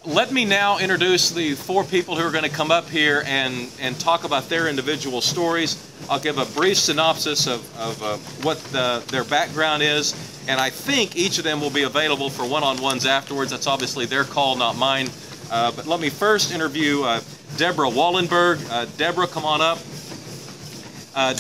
let me now introduce the four people who are going to come up here and talk about their individual stories. I'll give a brief synopsis of what their background is, and I think each of them will be available for one-on-ones afterwards. That's obviously their call, not mine. But let me first interview Deborah Wallenberg. Deborah, come on up.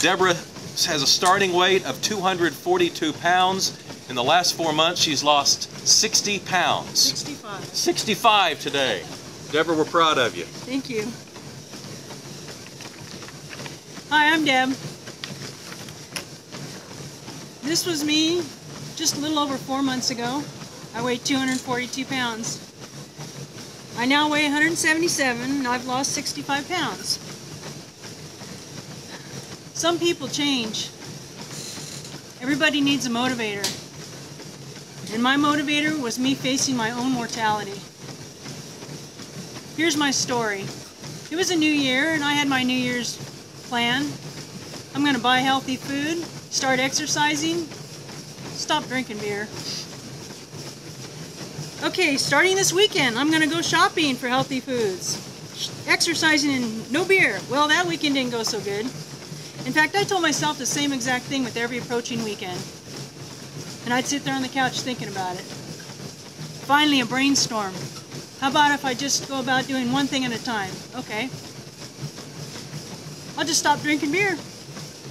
Deborah has a starting weight of 242 pounds. In the last 4 months, she's lost 60 pounds. 65. 65 today. Deborah, we're proud of you. Thank you. Hi, I'm Deb. This was me just a little over 4 months ago. I weighed 242 pounds. I now weigh 177 and I've lost 65 pounds. Some people change. Everybody needs a motivator. And my motivator was me facing my own mortality. Here's my story. It was a new year and I had my New Year's plan. I'm going to buy healthy food, start exercising, stop drinking beer. Okay, starting this weekend, I'm going to go shopping for healthy foods, exercising and no beer. Well, that weekend didn't go so good. In fact, I told myself the same exact thing with every approaching weekend. And I'd sit there on the couch thinking about it. Finally, a brainstorm. How about if I just go about doing one thing at a time? Okay. I'll just stop drinking beer.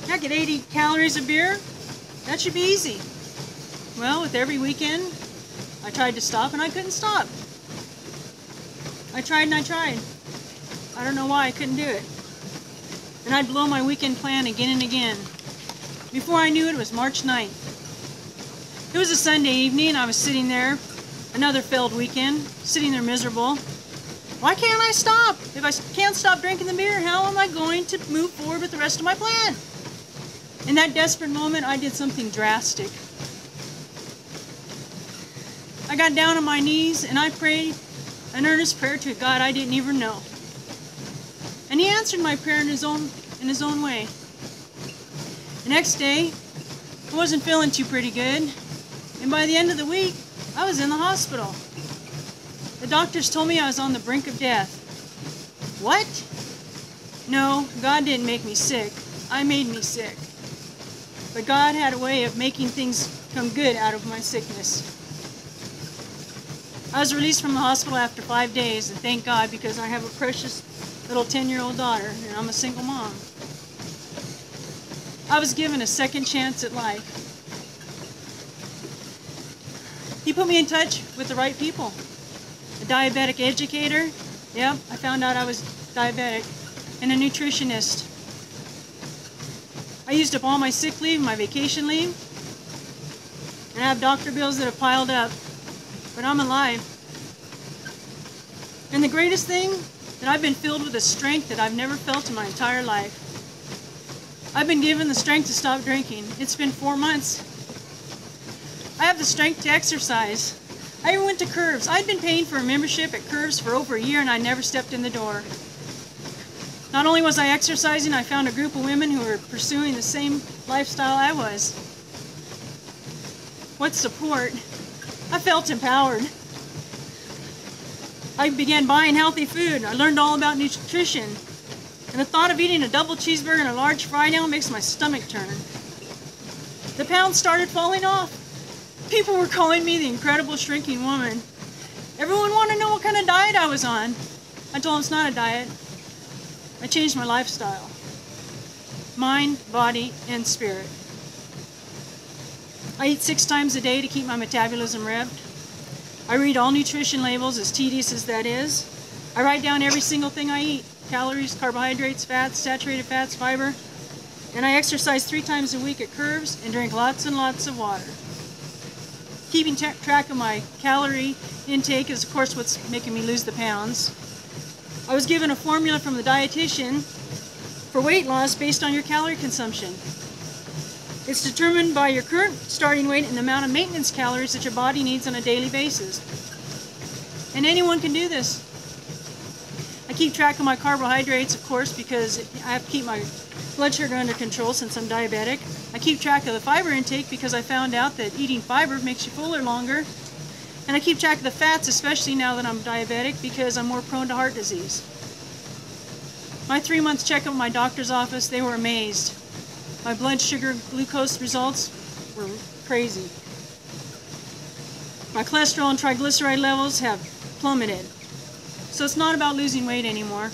I get 80 calories of beer. That should be easy. Well, with every weekend, I tried to stop and I couldn't stop. I tried and I tried. I don't know why I couldn't do it. And I'd blow my weekend plan again and again. Before I knew it, it was March 9th. It was a Sunday evening and I was sitting there, another failed weekend, sitting there miserable. Why can't I stop? If I can't stop drinking the beer, how am I going to move forward with the rest of my plan? In that desperate moment, I did something drastic. I got down on my knees and I prayed an earnest prayer to a God I didn't even know. And He answered my prayer in His own way. The next day, I wasn't feeling too pretty good. And by the end of the week, I was in the hospital. The doctors told me I was on the brink of death. What? No, God didn't make me sick. I made me sick. But God had a way of making things come good out of my sickness. I was released from the hospital after 5 days, and thank God, because I have a precious little 10-year-old daughter, and I'm a single mom. I was given a second chance at life. He put me in touch with the right people. A diabetic educator, yep, I found out I was diabetic, and a nutritionist. I used up all my sick leave, my vacation leave, and I have doctor bills that have piled up, but I'm alive. And the greatest thing, that I've been filled with a strength that I've never felt in my entire life. I've been given the strength to stop drinking. It's been 4 months. I have the strength to exercise. I even went to Curves. I'd been paying for a membership at Curves for over a year and I never stepped in the door. Not only was I exercising, I found a group of women who were pursuing the same lifestyle I was. What support? I felt empowered. I began buying healthy food. I learned all about nutrition. And the thought of eating a double cheeseburger and a large fry now makes my stomach turn. The pounds started falling off. People were calling me the incredible shrinking woman. Everyone wanted to know what kind of diet I was on. I told them it's not a diet. I changed my lifestyle. Mind, body, and spirit. I eat 6 times a day to keep my metabolism revved. I read all nutrition labels, as tedious as that is. I write down every single thing I eat. Calories, carbohydrates, fats, saturated fats, fiber. And I exercise 3 times a week at Curves and drink lots and lots of water. Keeping track of my calorie intake is, of course, what's making me lose the pounds. I was given a formula from the dietitian for weight loss based on your calorie consumption. It's determined by your current starting weight and the amount of maintenance calories that your body needs on a daily basis. And anyone can do this. I keep track of my carbohydrates, of course, because I have to keep my blood sugar under control since I'm diabetic. I keep track of the fiber intake because I found out that eating fiber makes you fuller longer. And I keep track of the fats, especially now that I'm diabetic, because I'm more prone to heart disease. My 3-month checkup at my doctor's office, they were amazed. My blood sugar glucose results were crazy. My cholesterol and triglyceride levels have plummeted. So it's not about losing weight anymore.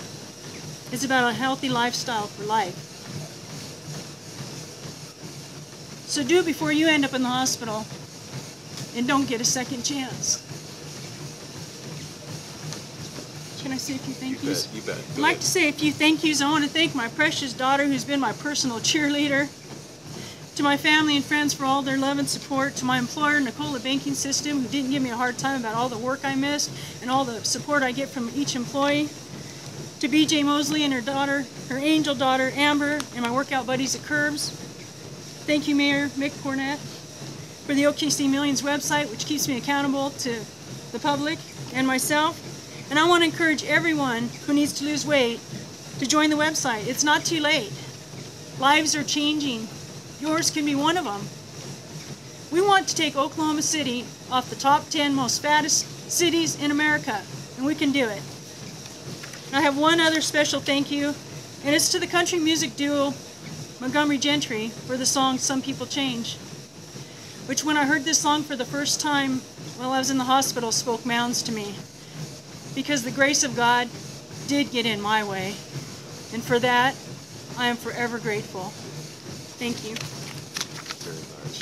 It's about a healthy lifestyle for life. So do it before you end up in the hospital and don't get a second chance. Can I say a few thank yous? You bet. I'd like to say a few thank yous. I want to thank my precious daughter, who's been my personal cheerleader. To my family and friends for all their love and support. To my employer, Nicola Banking System, who didn't give me a hard time about all the work I missed and all the support I get from each employee. To BJ Mosley and her daughter, her angel daughter, Amber, and my workout buddies at Curbs. Thank you, Mayor Mick Cornett, for the OKC Millions website, which keeps me accountable to the public and myself. And I want to encourage everyone who needs to lose weight to join the website. It's not too late. Lives are changing. Yours can be one of them. We want to take Oklahoma City off the top 10 most fattest cities in America, and we can do it. And I have one other special thank you, and it's to the country music duo Montgomery Gentry for the song Some People Change, which when I heard this song for the first time while I was in the hospital spoke mountains to me, because the grace of God did get in my way, and for that I am forever grateful. Thank you. Very much.